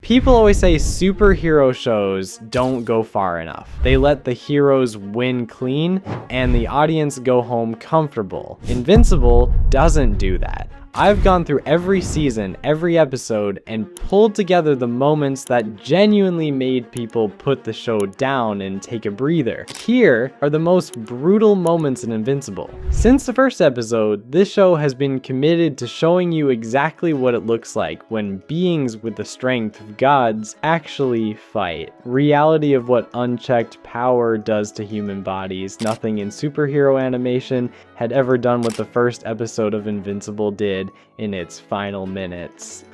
People always say superhero shows don't go far enough. They let the heroes win clean and the audience go home comfortable. Invincible doesn't do that. I've gone through every season, every episode, and pulled together the moments that genuinely made people put the show down and take a breather. Here are the most brutal moments in Invincible. Since the first episode, this show has been committed to showing you exactly what it looks like when beings with the strength of gods actually fight. Reality of what unchecked power does to human bodies. Nothing in superhero animation had ever done what the first episode of Invincible did in its final minutes.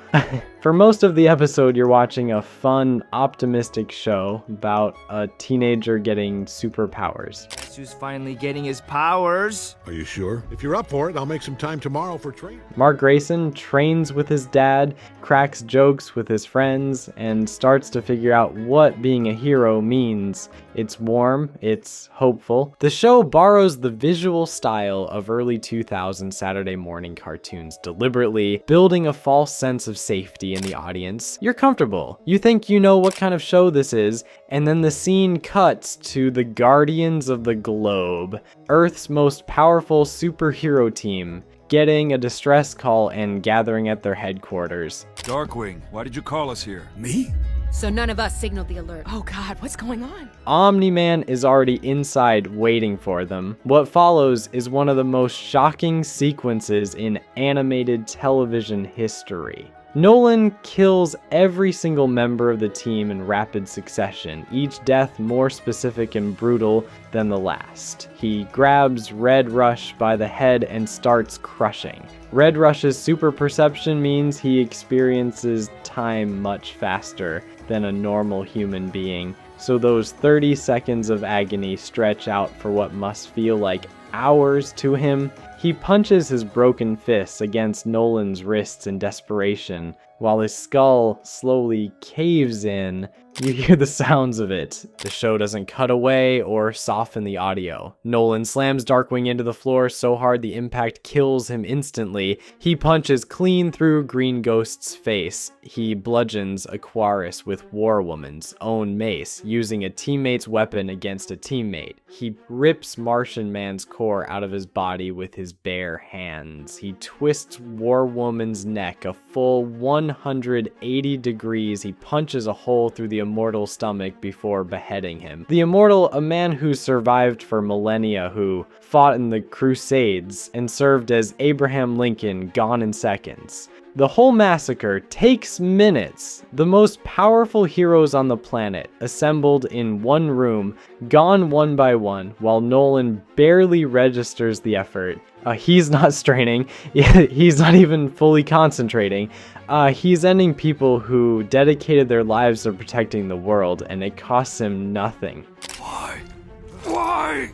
For most of the episode, you're watching a fun, optimistic show about a teenager getting superpowers. Who's finally getting his powers? Are you sure? If you're up for it, I'll make some time tomorrow for training. Mark Grayson trains with his dad, cracks jokes with his friends, and starts to figure out what being a hero means. It's warm, it's hopeful. The show borrows the visual style of early 2000s Saturday morning cartoons, deliberately building a false sense of safety in the audience. You're comfortable. You think you know what kind of show this is, and then the scene cuts to the Guardians of the Globe, Earth's most powerful superhero team, getting a distress call and gathering at their headquarters. Darkwing, why did you call us here? Me? So none of us signaled the alert. Oh God, what's going on? Omni-Man is already inside waiting for them. What follows is one of the most shocking sequences in animated television history. Nolan kills every single member of the team in rapid succession, each death more specific and brutal than the last. He grabs Red Rush by the head and starts crushing. Red Rush's super perception means he experiences time much faster than a normal human being, so those 30 seconds of agony stretch out for what must feel like hours to him. He punches his broken fists against Nolan's wrists in desperation, while his skull slowly caves in. You hear the sounds of it. The show doesn't cut away or soften the audio. Nolan slams Darkwing into the floor so hard the impact kills him instantly. He punches clean through Green Ghost's face. He bludgeons Aquaris with War Woman's own mace, using a teammate's weapon against a teammate. He rips Martian Man's core out of his body with his bare hands. He twists War Woman's neck a full 180 degrees. He punches a hole through the Immortal's stomach before beheading him. The Immortal, a man who survived for millennia, who fought in the Crusades and served as Abraham Lincoln, gone in seconds. The whole massacre takes minutes. The most powerful heroes on the planet assembled in one room, gone one by one, while Nolan barely registers the effort. He's not straining. He's not even fully concentrating. He's ending people who dedicated their lives to protecting the world, and it costs him nothing. Why? Why?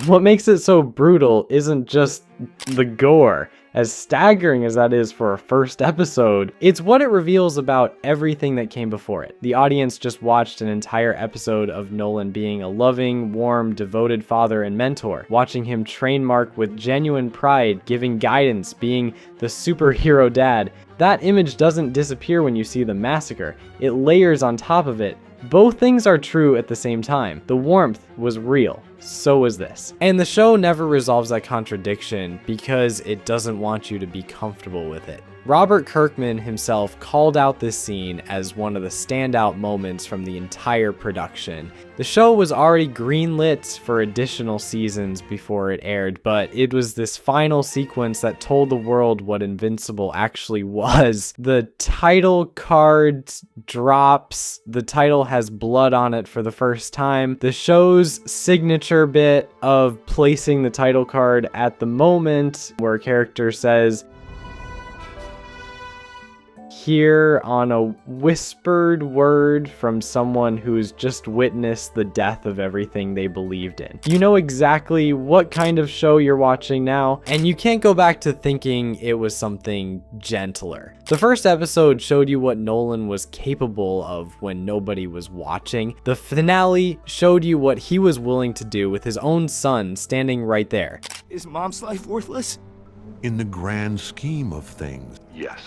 What makes it so brutal isn't just the gore. As staggering as that is for a first episode, it's what it reveals about everything that came before it. The audience just watched an entire episode of Nolan being a loving, warm, devoted father and mentor, watching him train Mark with genuine pride, giving guidance, being the superhero dad. That image doesn't disappear when you see the massacre. It layers on top of it. Both things are true at the same time. The warmth was real. So was this. And the show never resolves that contradiction because it doesn't want you to be comfortable with it. Robert Kirkman himself called out this scene as one of the standout moments from the entire production. The show was already greenlit for additional seasons before it aired, but it was this final sequence that told the world what Invincible actually was. The title card drops. The title has blood on it for the first time. The show's signature bit of placing the title card at the moment where a character says, here on a whispered word from someone who's just witnessed the death of everything they believed in. You know exactly what kind of show you're watching now, and you can't go back to thinking it was something gentler. The first episode showed you what Nolan was capable of when nobody was watching. The finale showed you what he was willing to do with his own son standing right there. Is Mom's life worthless? In the grand scheme of things, Yes.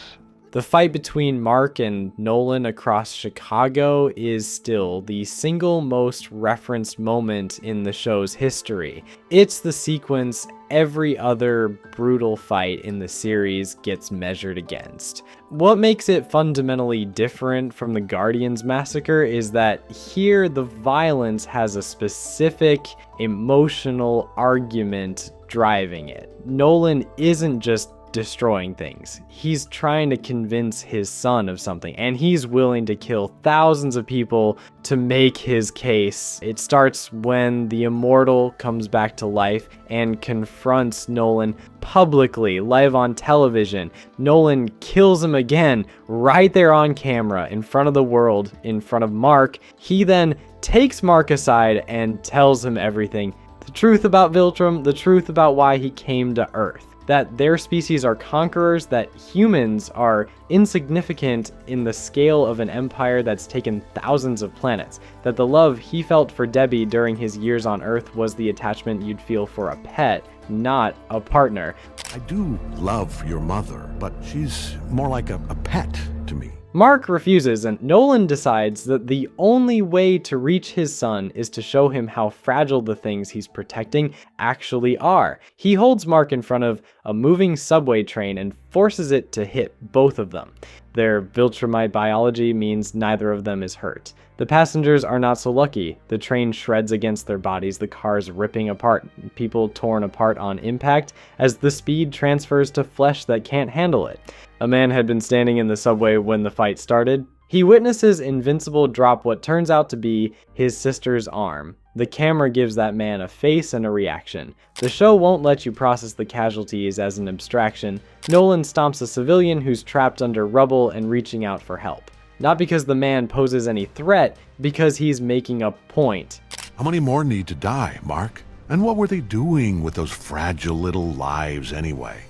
The fight between Mark and Nolan across Chicago is still the single most referenced moment in the show's history. It's the sequence every other brutal fight in the series gets measured against. What makes it fundamentally different from the Guardians massacre is that here the violence has a specific emotional argument driving it. Nolan isn't just destroying things. He's trying to convince his son of something, and he's willing to kill thousands of people to make his case. It starts when the immortal comes back to life and confronts Nolan publicly, live on television. Nolan kills him again, right there on camera, in front of the world, in front of Mark. He then takes Mark aside and tells him everything. The truth about Viltrum, the truth about why he came to Earth. That their species are conquerors, that humans are insignificant in the scale of an empire that's taken thousands of planets, that the love he felt for Debbie during his years on Earth was the attachment you'd feel for a pet, not a partner. I do love your mother, but she's more like a pet to me. Mark refuses, and Nolan decides that the only way to reach his son is to show him how fragile the things he's protecting actually are. He holds Mark in front of a moving subway train and forces it to hit both of them. Their Viltrumite biology means neither of them is hurt. The passengers are not so lucky. The train shreds against their bodies, the cars ripping apart, people torn apart on impact as the speed transfers to flesh that can't handle it. A man had been standing in the subway when the fight started. He witnesses Invincible drop what turns out to be his sister's arm. The camera gives that man a face and a reaction. The show won't let you process the casualties as an abstraction. Nolan stomps a civilian who's trapped under rubble and reaching out for help. Not because the man poses any threat, because he's making a point. How many more need to die, Mark? And what were they doing with those fragile little lives anyway?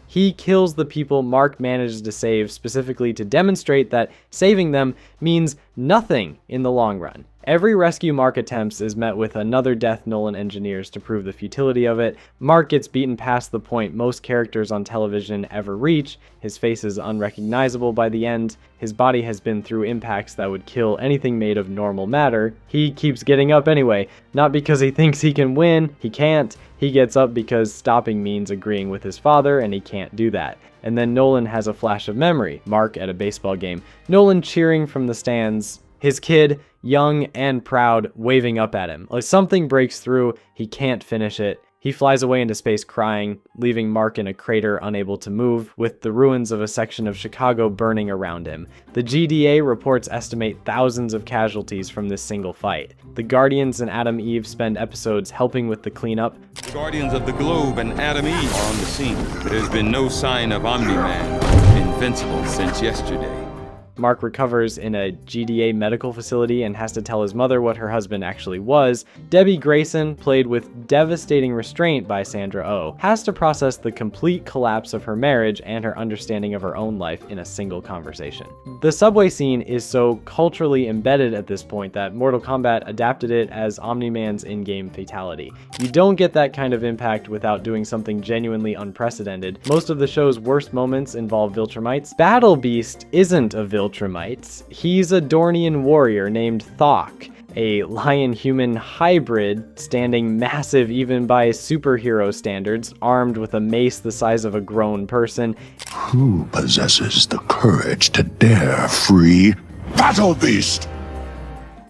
He kills the people Mark manages to save specifically to demonstrate that saving them means nothing in the long run. Every rescue Mark attempts is met with another death Nolan engineers to prove the futility of it. Mark gets beaten past the point most characters on television ever reach. His face is unrecognizable by the end. His body has been through impacts that would kill anything made of normal matter. He keeps getting up anyway, not because he thinks he can win, he can't. He gets up because stopping means agreeing with his father, and he can't do that. And then Nolan has a flash of memory. Mark at a baseball game. Nolan cheering from the stands. His kid, young and proud, waving up at him. Like something breaks through, he can't finish it. He flies away into space crying, leaving Mark in a crater unable to move, with the ruins of a section of Chicago burning around him. The GDA reports estimate thousands of casualties from this single fight. The Guardians and Adam Eve spend episodes helping with the cleanup. The Guardians of the Globe and Adam Eve are on the scene. There's been no sign of Omni-Man, Invincible, since yesterday. Mark recovers in a GDA medical facility and has to tell his mother what her husband actually was. Debbie Grayson, played with devastating restraint by Sandra Oh, has to process the complete collapse of her marriage and her understanding of her own life in a single conversation. The subway scene is so culturally embedded at this point that Mortal Kombat adapted it as Omni-Man's in-game fatality. You don't get that kind of impact without doing something genuinely unprecedented. Most of the show's worst moments involve Viltrumites. Battle Beast isn't a Viltrumite. He's a Dornian warrior named Thok, a lion-human hybrid standing massive even by superhero standards, armed with a mace the size of a grown person. Who possesses the courage to dare free Battle Beast?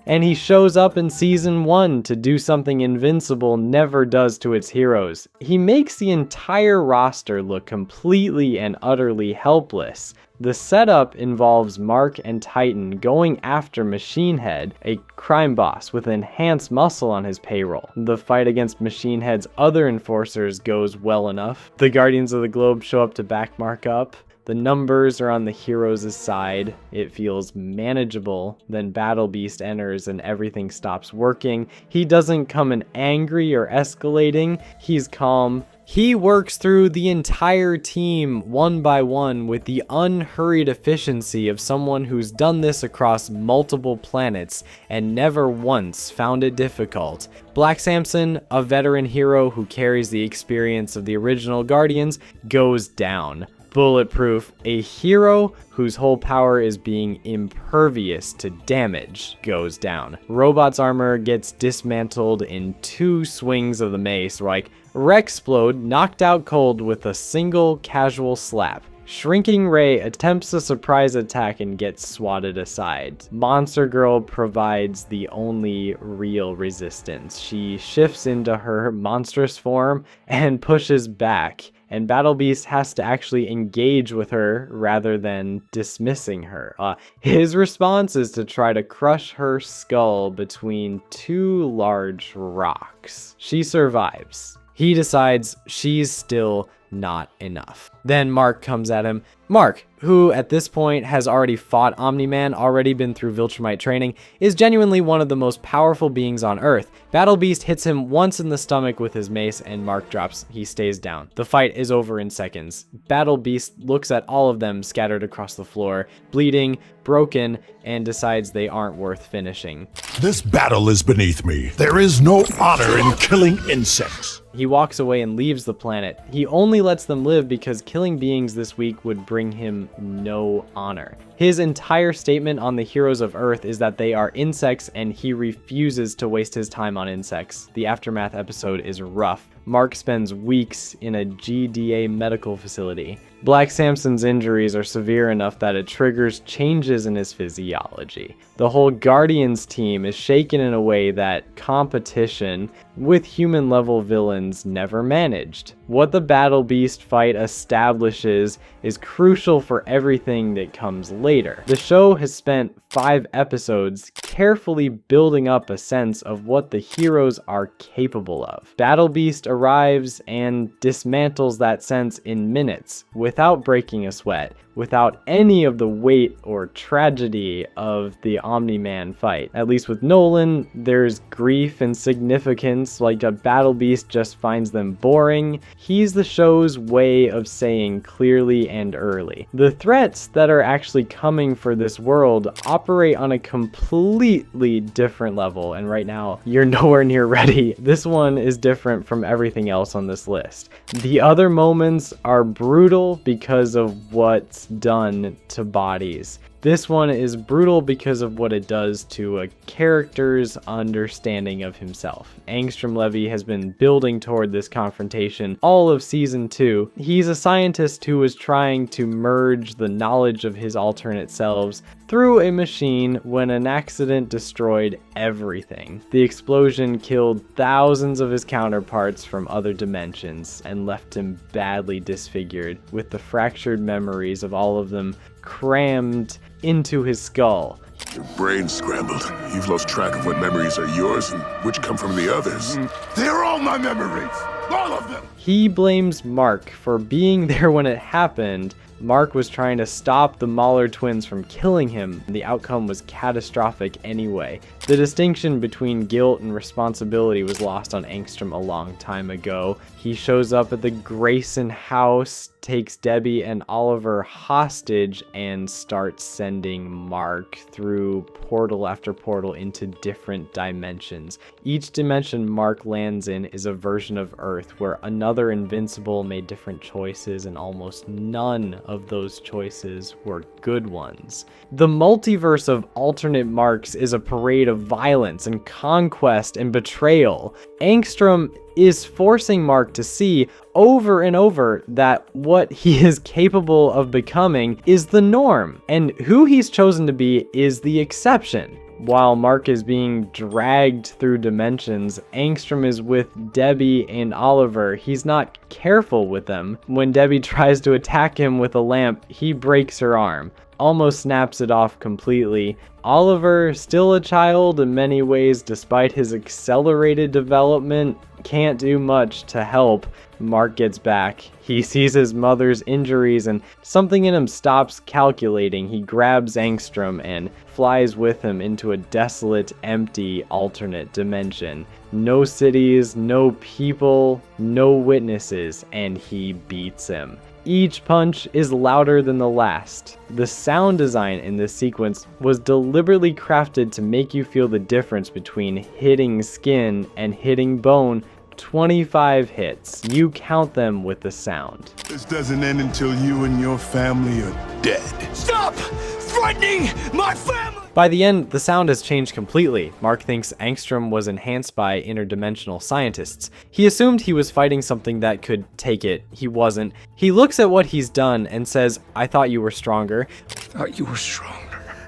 And he shows up in season 1 to do something Invincible never does to its heroes. He makes the entire roster look completely and utterly helpless. The setup involves Mark and Titan going after Machine Head, a crime boss with enhanced muscle on his payroll. The fight against Machine Head's other enforcers goes well enough. The Guardians of the Globe show up to back Mark up. The numbers are on the heroes' side. It feels manageable. Then Battle Beast enters and everything stops working. He doesn't come in angry or escalating. He's calm. He works through the entire team one by one with the unhurried efficiency of someone who's done this across multiple planets and never once found it difficult. Black Samson, a veteran hero who carries the experience of the original Guardians, goes down. Bulletproof, a hero whose whole power is being impervious to damage, goes down. Robot's armor gets dismantled in 2 swings of the mace, like Rexplode knocked out cold with a single casual slap. Shrinking Ray attempts a surprise attack and gets swatted aside. Monster Girl provides the only real resistance. She shifts into her monstrous form and pushes back, and Battle Beast has to actually engage with her rather than dismissing her. His response is to try to crush her skull between 2 large rocks. She survives. He decides she's still not enough. Then Mark comes at him. Mark, who at this point has already fought Omni-Man, already been through Viltrumite training, is genuinely one of the most powerful beings on Earth. Battle Beast hits him once in the stomach with his mace and Mark drops. He stays down. The fight is over in seconds. Battle Beast looks at all of them scattered across the floor, bleeding, broken, and decides they aren't worth finishing. This battle is beneath me. There is no honor in killing insects. He walks away and leaves the planet. He only lets them live because killing beings this week would bring him no honor. His entire statement on the heroes of Earth is that they are insects and he refuses to waste his time on insects. The Aftermath episode is rough. Mark spends weeks in a GDA medical facility. Black Samson's injuries are severe enough that it triggers changes in his physiology. The whole Guardians team is shaken in a way that competition with human-level villains never managed. What the Battle Beast fight establishes is crucial for everything that comes later. The show has spent 5 episodes carefully building up a sense of what the heroes are capable of. Battle Beast arrives and dismantles that sense in minutes, without breaking a sweat, without any of the weight or tragedy of the Omni-Man fight. At least with Nolan, there's grief and significance, like a Battle Beast just finds them boring. He's the show's way of saying clearly and early, the threats that are actually coming for this world operate on a completely different level, and right now, you're nowhere near ready. This one is different from everything else on this list. The other moments are brutal because of what's done to bodies. This one is brutal because of what it does to a character's understanding of himself. Angstrom Levy has been building toward this confrontation all of season 2. He's a scientist who was trying to merge the knowledge of his alternate selves through a machine when an accident destroyed everything. The explosion killed thousands of his counterparts from other dimensions and left him badly disfigured, with the fractured memories of all of them crammed into his skull. Your brain's scrambled. You've lost track of what memories are yours and which come from the others. They're all my memories! All of them! He blames Mark for being there when it happened. Mark was trying to stop the Mahler twins from killing him. The outcome was catastrophic anyway. The distinction between guilt and responsibility was lost on Angstrom a long time ago. He shows up at the Grayson house, takes Debbie and Oliver hostage, and starts sending Mark through portal after portal into different dimensions. Each dimension Mark lands in is a version of Earth where another Invincible made different choices, and almost none of those choices were good ones. The multiverse of alternate Marks is a parade of violence and conquest and betrayal. Angstrom is forcing Mark to see over and over that what he is capable of becoming is the norm, and who he's chosen to be is the exception. While Mark is being dragged through dimensions, Angstrom is with Debbie and Oliver. He's not careful with them. When Debbie tries to attack him with a lamp, he breaks her arm, almost snaps it off completely. Oliver, still a child in many ways despite his accelerated development, can't do much to help. Mark gets back. He sees his mother's injuries and something in him stops calculating. He grabs Angstrom and flies with him into a desolate, empty, alternate dimension. No cities, no people, no witnesses, and he beats him. Each punch is louder than the last. The sound design in this sequence was deliberately crafted to make you feel the difference between hitting skin and hitting bone 25 hits. You count them with the sound. This doesn't end until you and your family are dead. Stop threatening my family! By the end, the sound has changed completely. Mark thinks Angstrom was enhanced by interdimensional scientists. He assumed he was fighting something that could take it. He wasn't. He looks at what he's done and says, "I thought you were stronger." Thought you were stronger.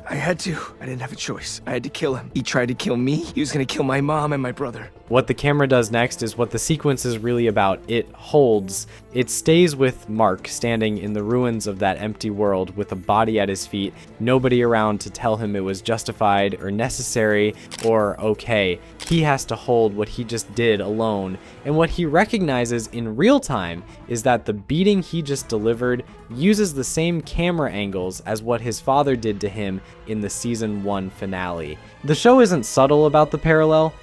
I had to. I didn't have a choice. I had to kill him. He tried to kill me. He was gonna kill my mom and my brother. What the camera does next is what the sequence is really about. It holds. It stays with Mark standing in the ruins of that empty world with a body at his feet, nobody around to tell him it was justified or necessary or okay. He has to hold what he just did alone, and what he recognizes in real time is that the beating he just delivered uses the same camera angles as what his father did to him in the season 1 finale. The show isn't subtle about the parallel,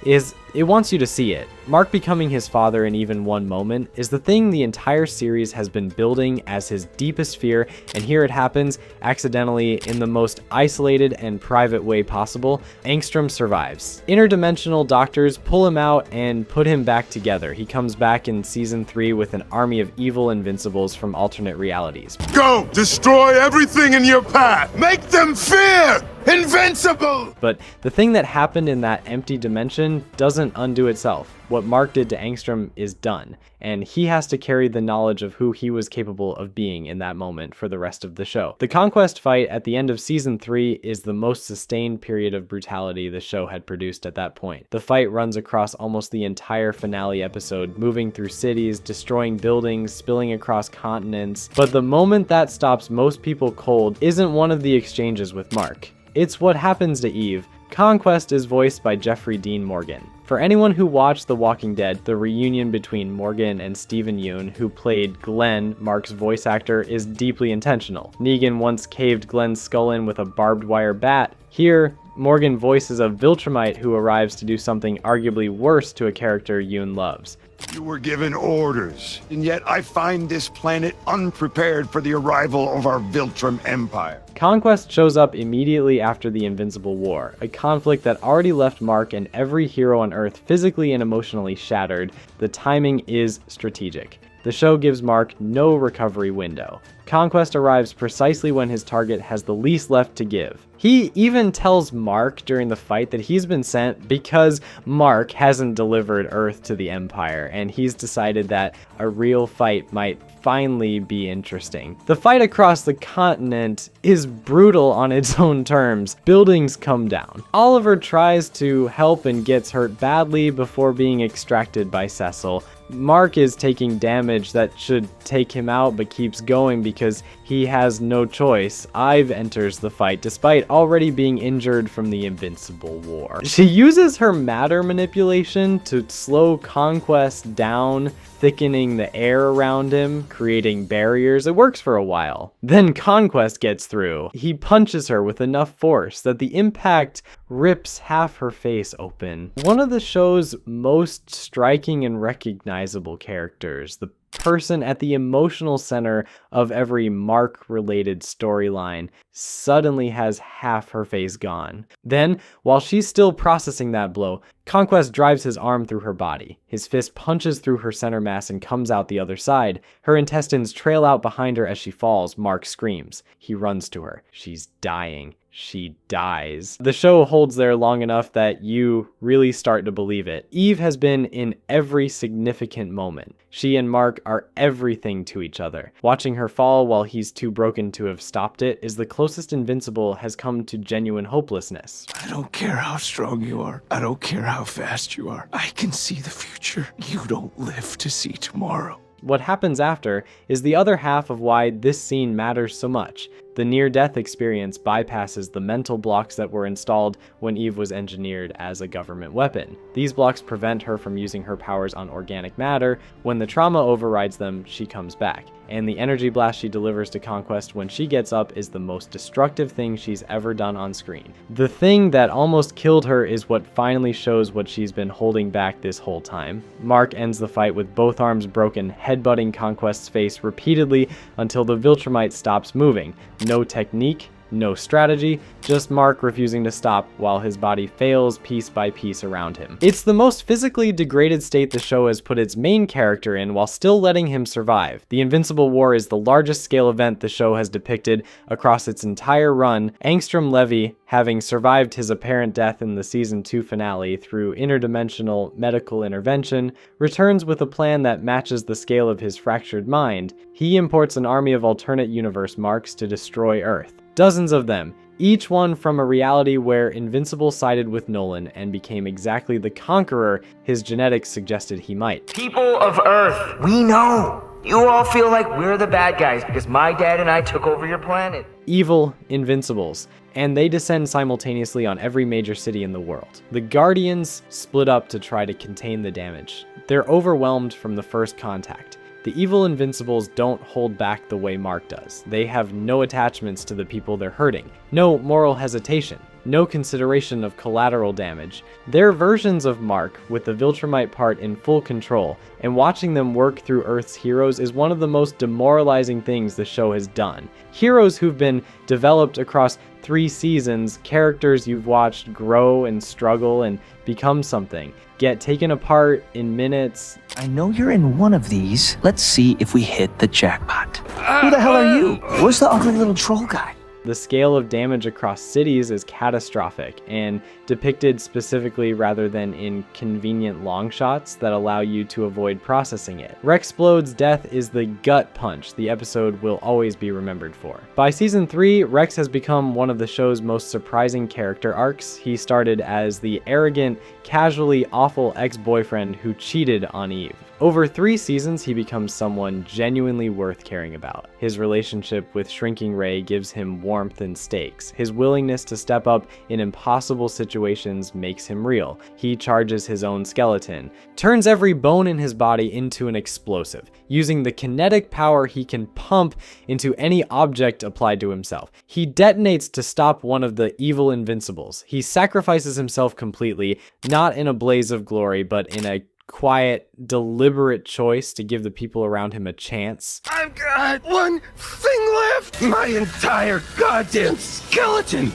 it wants you to see it. Mark becoming his father in even one moment is the thing the entire series has been building as his deepest fear, and here it happens, accidentally, in the most isolated and private way possible. Angstrom survives. Interdimensional doctors pull him out and put him back together. He comes back in season 3 with an army of evil Invincibles from alternate realities. Go! Destroy everything in your path! Make them fear! Invincible! But the thing that happened in that empty dimension doesn't undo itself. What Mark did to Angstrom is done, and he has to carry the knowledge of who he was capable of being in that moment for the rest of the show. The conquest fight at the end of season 3 is the most sustained period of brutality the show had produced at that point. The fight runs across almost the entire finale episode, moving through cities, destroying buildings, spilling across continents. But the moment that stops most people cold isn't one of the exchanges with Mark. It's what happens to Eve. Conquest is voiced by Jeffrey Dean Morgan. For anyone who watched The Walking Dead, the reunion between Morgan and Steven Yeun, who played Glenn, Mark's voice actor, is deeply intentional. Negan once caved Glenn's skull in with a barbed wire bat. Here, Morgan voices a Viltrumite who arrives to do something arguably worse to a character Yeun loves. You were given orders, and yet I find this planet unprepared for the arrival of our Viltrum Empire. Conquest shows up immediately after the Invincible War, a conflict that already left Mark and every hero on Earth physically and emotionally shattered. The timing is strategic. The show gives Mark no recovery window. Conquest arrives precisely when his target has the least left to give. He even tells Mark during the fight that he's been sent because Mark hasn't delivered Earth to the Empire, and he's decided that a real fight might finally be interesting. The fight across the continent is brutal on its own terms. Buildings come down. Oliver tries to help and gets hurt badly before being extracted by Cecil. Mark is taking damage that should take him out but keeps going because he has no choice. Ive enters the fight despite already being injured from the Invincible War. She uses her matter manipulation to slow Conquest down, thickening the air around him, creating barriers. It works for a while. Then Conquest gets through. He punches her with enough force that the impact rips half her face open. One of the show's most striking and recognizable characters, the person at the emotional center of every Mark-related storyline, suddenly has half her face gone. Then, while she's still processing that blow, Conquest drives his arm through her body. His fist punches through her center mass and comes out the other side. Her intestines trail out behind her as she falls. Mark screams. He runs to her. She's dying. She dies. The show holds there long enough that you really start to believe it. Eve has been in every significant moment. She and Mark are everything to each other. Watching her fall while he's too broken to have stopped it is the closest Invincible has come to genuine hopelessness. I don't care how strong you are. I don't care how fast you are. I can see the future. You don't live to see tomorrow. What happens after is the other half of why this scene matters so much. The near-death experience bypasses the mental blocks that were installed when Eve was engineered as a government weapon. These blocks prevent her from using her powers on organic matter. When the trauma overrides them, she comes back. And the energy blast she delivers to Conquest when she gets up is the most destructive thing she's ever done on screen. The thing that almost killed her is what finally shows what she's been holding back this whole time. Mark ends the fight with both arms broken, headbutting Conquest's face repeatedly until the Viltrumite stops moving. No technique, No strategy, just Mark refusing to stop while his body fails piece by piece around him. It's the most physically degraded state the show has put its main character in while still letting him survive. The Invincible War is the largest scale event the show has depicted across its entire run. Angstrom Levy, having survived his apparent death in the season 2 finale through interdimensional medical intervention, returns with a plan that matches the scale of his fractured mind. He imports an army of alternate universe Marks to destroy Earth. Dozens of them, each one from a reality where Invincible sided with Nolan and became exactly the conqueror his genetics suggested he might. People of Earth, we know. You all feel like we're the bad guys because my dad and I took over your planet. Evil Invincibles, and they descend simultaneously on every major city in the world. The Guardians split up to try to contain the damage. They're overwhelmed from the first contact. The evil Invincibles don't hold back the way Mark does. They have no attachments to the people they're hurting, no moral hesitation, no consideration of collateral damage. They're versions of Mark with the Viltrumite part in full control, and watching them work through Earth's heroes is one of the most demoralizing things the show has done. Heroes who've been developed across 3 seasons, characters you've watched grow and struggle and become something, get taken apart in minutes. I know you're in one of these. Let's see if we hit the jackpot. Who the hell are you? Where's the ugly little troll guy? The scale of damage across cities is catastrophic and depicted specifically rather than in convenient long shots that allow you to avoid processing it. Rexplode's death is the gut punch the episode will always be remembered for. By season 3, Rex has become one of the show's most surprising character arcs. He started as the arrogant, casually awful ex-boyfriend who cheated on Eve. Over 3 seasons, he becomes someone genuinely worth caring about. His relationship with Shrinking Ray gives him warmth and stakes. His willingness to step up in impossible situations makes him real. He charges his own skeleton, turns every bone in his body into an explosive, using the kinetic power he can pump into any object applied to himself. He detonates to stop one of the evil Invincibles. He sacrifices himself completely, not in a blaze of glory, but in a quiet, deliberate choice to give the people around him a chance. I've got one thing left. My entire goddamn skeleton.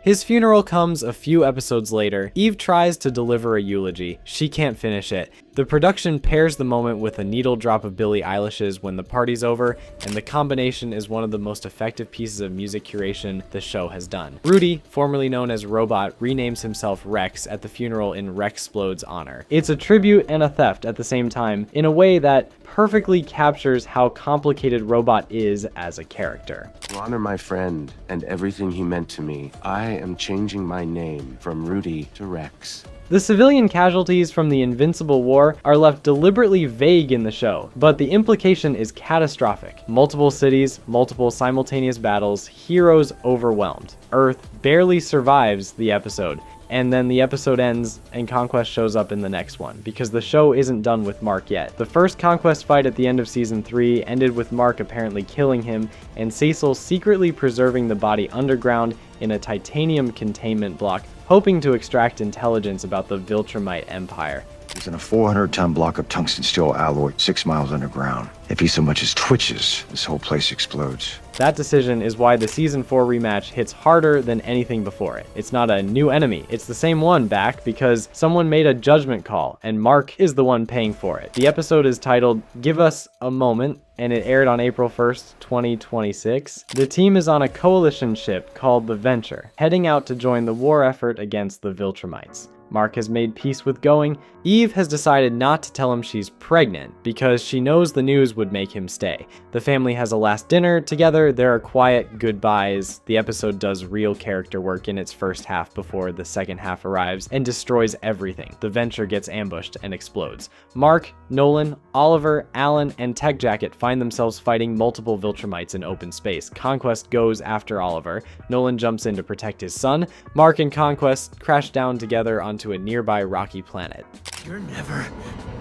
His funeral comes a few episodes later. Eve tries to deliver a eulogy. She can't finish it. The production pairs the moment with a needle drop of Billie Eilish's When the Party's Over, and the combination is one of the most effective pieces of music curation the show has done. Rudy, formerly known as Robot, renames himself Rex at the funeral in Rexplode's honor. It's a tribute and a theft at the same time, in a way that perfectly captures how complicated Robot is as a character. To honor my friend and everything he meant to me, I am changing my name from Rudy to Rex. The civilian casualties from the Invincible War are left deliberately vague in the show, but the implication is catastrophic. Multiple cities, multiple simultaneous battles, heroes overwhelmed. Earth barely survives the episode, and then the episode ends and Conquest shows up in the next one, because the show isn't done with Mark yet. The first Conquest fight at the end of season 3 ended with Mark apparently killing him, and Cecil secretly preserving the body underground in a titanium containment block, hoping to extract intelligence about the Viltrumite Empire. He's in a 400-ton block of tungsten steel alloy 6 miles underground. If he so much as twitches, this whole place explodes. That decision is why the season 4 rematch hits harder than anything before it. It's not a new enemy, it's the same one back because someone made a judgment call, and Mark is the one paying for it. The episode is titled Give Us a Moment, and it aired on April 1st, 2026. The team is on a coalition ship called the Venture, heading out to join the war effort against the Viltrumites. Mark has made peace with going. Eve has decided not to tell him she's pregnant because she knows the news would make him stay. The family has a last dinner together. There are quiet goodbyes. The episode does real character work in its first half before the second half arrives and destroys everything. The Venture gets ambushed and explodes. Mark, Nolan, Oliver, Alan, and Tech Jacket find themselves fighting multiple Viltrumites in open space. Conquest goes after Oliver. Nolan jumps in to protect his son. Mark and Conquest crash down together onto a nearby rocky planet. You're never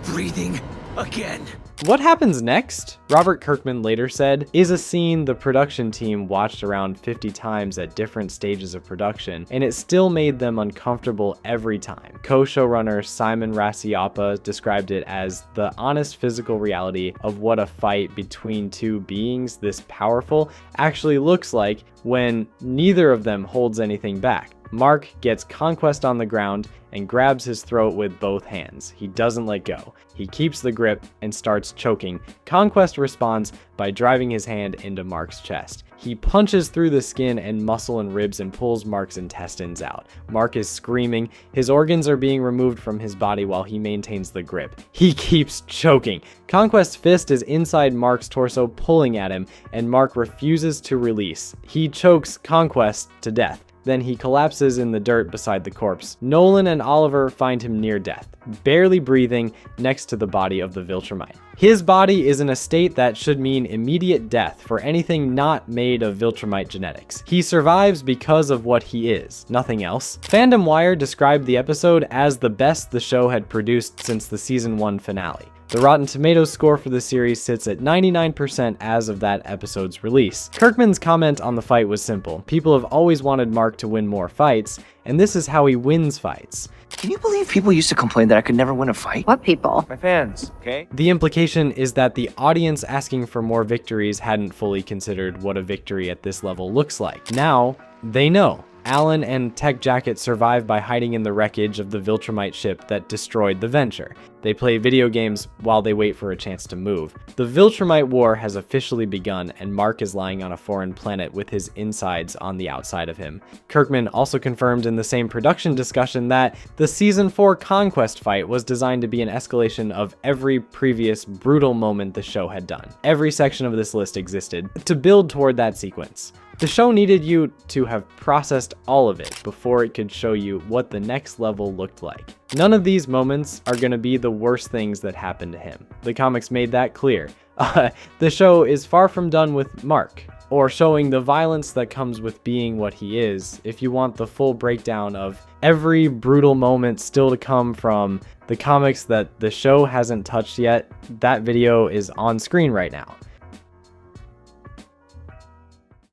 breathing again. What happens next, Robert Kirkman later said, is a scene the production team watched around 50 times at different stages of production, and it still made them uncomfortable every time. Co-showrunner Simon Raciapa described it as the honest physical reality of what a fight between two beings this powerful actually looks like when neither of them holds anything back. Mark gets Conquest on the ground and grabs his throat with both hands. He doesn't let go. He keeps the grip and starts choking. Conquest responds by driving his hand into Mark's chest. He punches through the skin and muscle and ribs and pulls Mark's intestines out. Mark is screaming. His organs are being removed from his body while he maintains the grip. He keeps choking. Conquest's fist is inside Mark's torso, pulling at him, and Mark refuses to release. He chokes Conquest to death. Then he collapses in the dirt beside the corpse. Nolan and Oliver find him near death, barely breathing next to the body of the Viltrumite. His body is in a state that should mean immediate death for anything not made of Viltrumite genetics. He survives because of what he is, nothing else. Fandom Wire described the episode as the best the show had produced since the season 1 finale. The Rotten Tomatoes score for the series sits at 99% as of that episode's release. Kirkman's comment on the fight was simple. People have always wanted Mark to win more fights, and this is how he wins fights. Can you believe people used to complain that I could never win a fight? What people? My fans, okay? The implication is that the audience asking for more victories hadn't fully considered what a victory at this level looks like. Now, they know. Alan and Tech Jacket survive by hiding in the wreckage of the Viltrumite ship that destroyed the Venture. They play video games while they wait for a chance to move. The Viltrumite war has officially begun, and Mark is lying on a foreign planet with his insides on the outside of him. Kirkman also confirmed in the same production discussion that the Season 4 Conquest fight was designed to be an escalation of every previous brutal moment the show had done. Every section of this list existed to build toward that sequence. The show needed you to have processed all of it before it could show you what the next level looked like. None of these moments are going to be the worst things that happened to him. The comics made that clear. The show is far from done with Mark, or showing the violence that comes with being what he is. If you want the full breakdown of every brutal moment still to come from the comics that the show hasn't touched yet, that video is on screen right now.